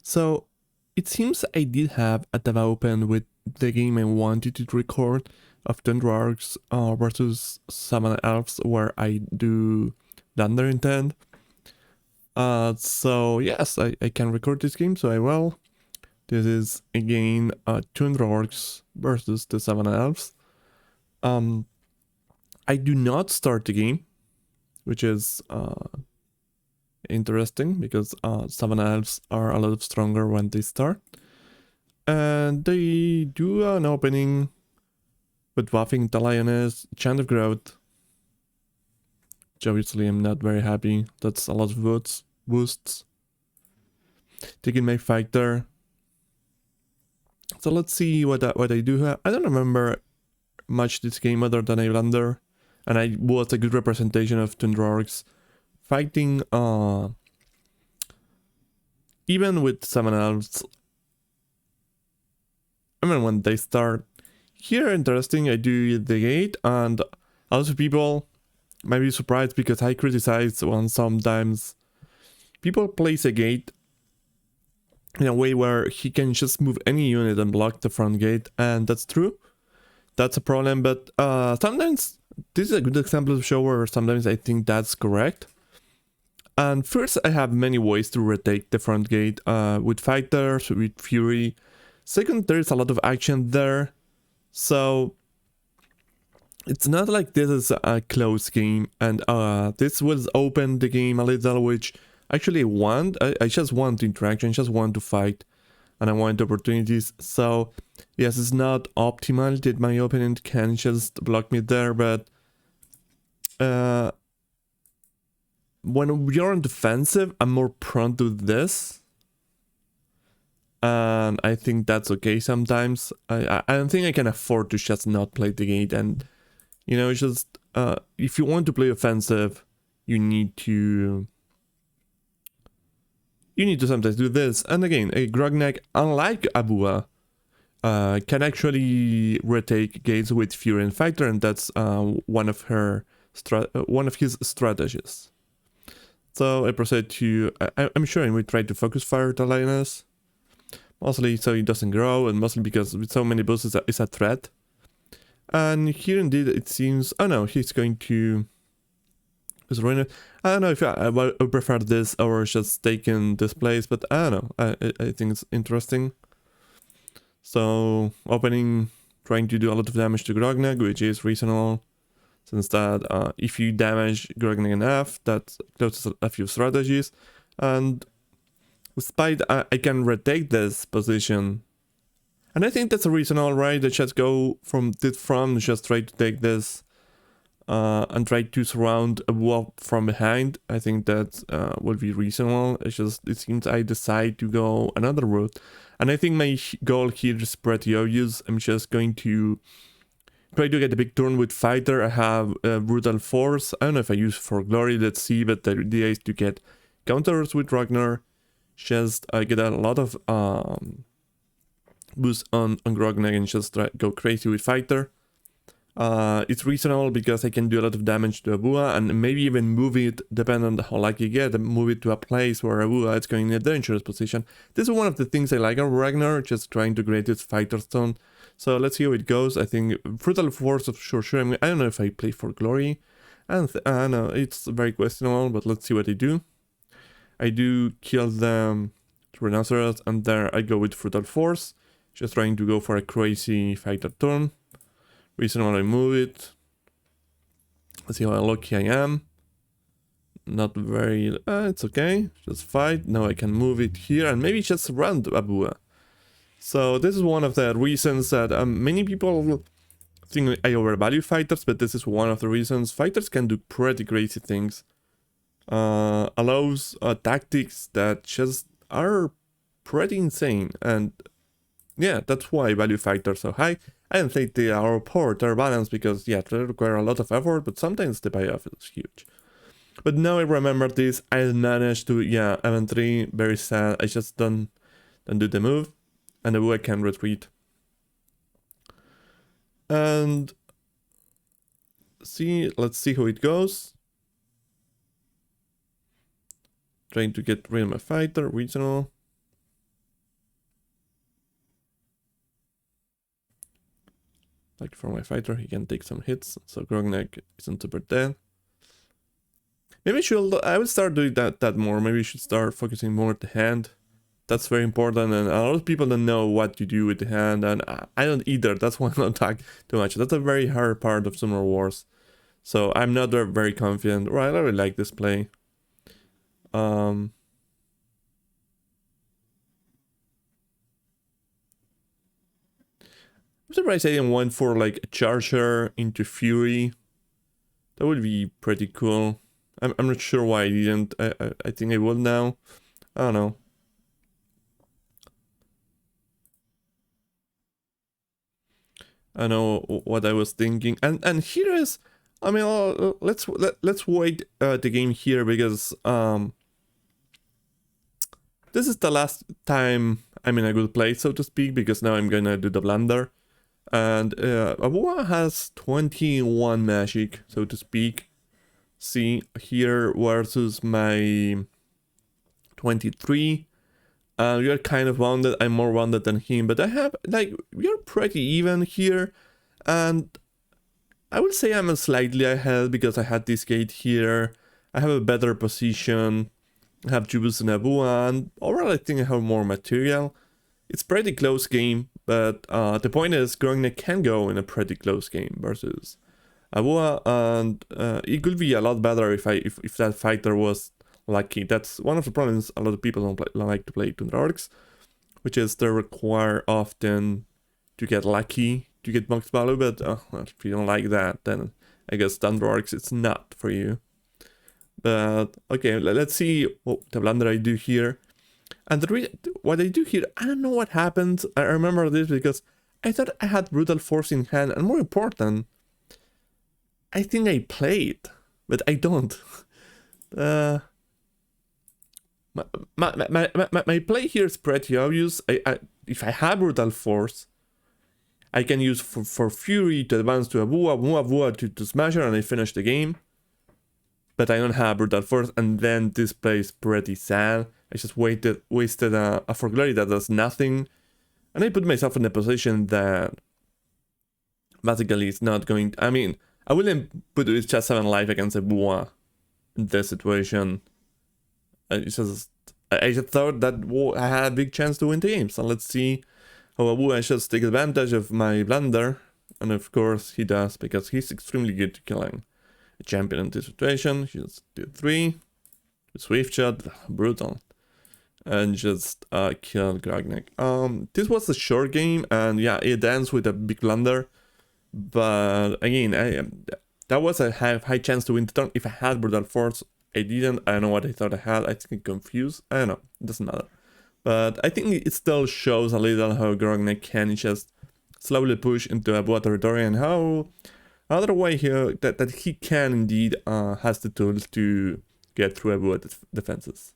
So it seems I did have a tab open with the game I wanted to record of Tundra Orcs versus Savanna Elves, where I do Thunder intent. So yes, I can record this game, so I will. This is again Tundra Orcs versus the Savanna Elves. I do not start the game, which is interesting because Savanna Elves are a lot stronger when they start. And they do an opening with buffing the Lioness, Chant of Growth, which obviously I'm not very happy. That's a lot of boosts. Taking my fighter. So let's see what I do have. I don't remember much this game other than I blunder, and I was a good representation of Tundra Orcs fighting even with Savanna Elves. I mean, when they start here, interesting, I do the gate, and a lot of people might be surprised because I criticize when sometimes people place a gate in a way where he can just move any unit and block the front gate, and that's true. That's a problem, but sometimes this is a good example of show where sometimes I think that's correct. And first, I have many ways to retake the front gate with fighters, with fury. Second, there's a lot of action there, so it's not like this is a close game, and this will open the game a little, which actually I want. I just want interaction, just want to fight, and I want opportunities. So yes, it's not optimal that my opponent can just block me there, but when you're on defensive, I'm more prone to this. And I think that's okay sometimes. I don't think I can afford to just not play the gate, and you know, just if you want to play offensive, you need to sometimes do this. And again, a Grognak, unlike Abua, can actually retake gates with Fury and Fighter, and that's one of his strategies. So I proceed to, I'm sure we try to focus fire the Lioness, mostly so it doesn't grow, and mostly because with so many boosts it's a threat. And here indeed it seems, oh no, he's going to ruin it. I don't know if I would prefer this or just taking this place, but I don't know, I think it's interesting. So opening, trying to do a lot of damage to Grognak, which is reasonable, since that if you damage Grognak enough, that closes a few strategies. And despite I can retake this position, and I think that's a reasonable, right? I just go from this front, just try to take this and try to surround a wall from behind. I think that would be reasonable. It seems I decide to go another route, and I think my goal here is pretty obvious. I'm just going to try to get a big turn with fighter. I have brutal force. I don't know if I use for glory. Let's see. But the idea is to get counters with Ragnar. Just get a lot of boost on Grognak and just go crazy with fighter. It's reasonable because I can do a lot of damage to Abua and maybe even move it, depending on how lucky you get, and move it to a place where Abua is going in a dangerous position. This is one of the things I like of Ragnar, just trying to create this fighter stone. So let's see how it goes. I think Brutal Force of sure. I don't know if I play for glory. I don't know, it's very questionable, but let's see what I do. I do kill the Rhinoceros, and there I go with Brutal Force, just trying to go for a crazy fighter turn. Reasonable, I move it. Let's see how lucky I am. Not very, it's okay, just fight. Now I can move it here and maybe just run Abua. So this is one of the reasons that many people think I overvalue fighters, but this is one of the reasons. Fighters can do pretty crazy things. Allows tactics that just are pretty insane, and yeah, that's why I value fighters so high. I don't think they are poor, they're balanced because yeah, they require a lot of effort, but sometimes the payoff is huge. But now I remember this, I managed to, yeah, event 3, very sad, I just don't do the move, and the I can retreat. And let's see how it goes. Trying to get rid of my fighter, regional. Like for my fighter, he can take some hits, so Grognak isn't super dead. Maybe I will start doing that more. Maybe you should start focusing more at the hand. That's very important, and a lot of people don't know what to do with the hand, and I don't either. That's why I don't talk too much. That's a very hard part of Summer Wars. So I'm not very confident. Right, I really like this play. I'm surprised I didn't went for like a Charger into Fury. That would be pretty cool. I'm not sure why I didn't. I think I will now. I don't know. I know what I was thinking, and here is, I mean, let's wait the game here because this is the last time I'm in a good place, so to speak, because now I'm gonna do the blunder, and Abua has 21 magic, so to speak. See here versus my 23. We are kind of wounded. I'm more wounded than him, but I have, like, we are pretty even here, and I would say I'm slightly ahead because I had this gate here. I have a better position. I have Jubus and Abua, and overall I think I have more material. It's pretty close game, but the point is Grognak can go in a pretty close game versus Abua, and it could be a lot better if that fighter was lucky. That's one of the problems. A lot of people don't like to play Tundra Orcs, which is they require often to get lucky to get max value, but well, if you don't like that, then I guess Tundra Orcs it's not for you. But okay, let's see what the blunder I do here. And what I do here, I don't know what happened. I remember this because I thought I had Brutal Force in hand, and more important, I think I played, but I don't. My play here is pretty obvious. If I have Brutal Force, I can use for Fury to advance to Abua to smash her, and I finish the game. But I don't have Brutal Force, and then this play is pretty sad. I just wasted a For Glory that does nothing, and I put myself in a position that basically it's not going. I mean, I wouldn't put it just 7 life against Abua in this situation. I just thought that I had a big chance to win the game. So let's see how Abua just take advantage of my blunder. And of course he does, because he's extremely good to killing a champion in this situation. He just did 3. Swift shot, brutal. And just kill Grognak. This was a short game, and yeah, it ends with a big blunder. But again, that was a high chance to win the turn. If I had Brutal Force, I didn't. I don't know what I thought I had. I think I'm confused. I don't know. It doesn't matter. But I think it still shows a little how Grognak can just slowly push into Abua territory, and how another way here that he can indeed has the tools to get through Abua defenses.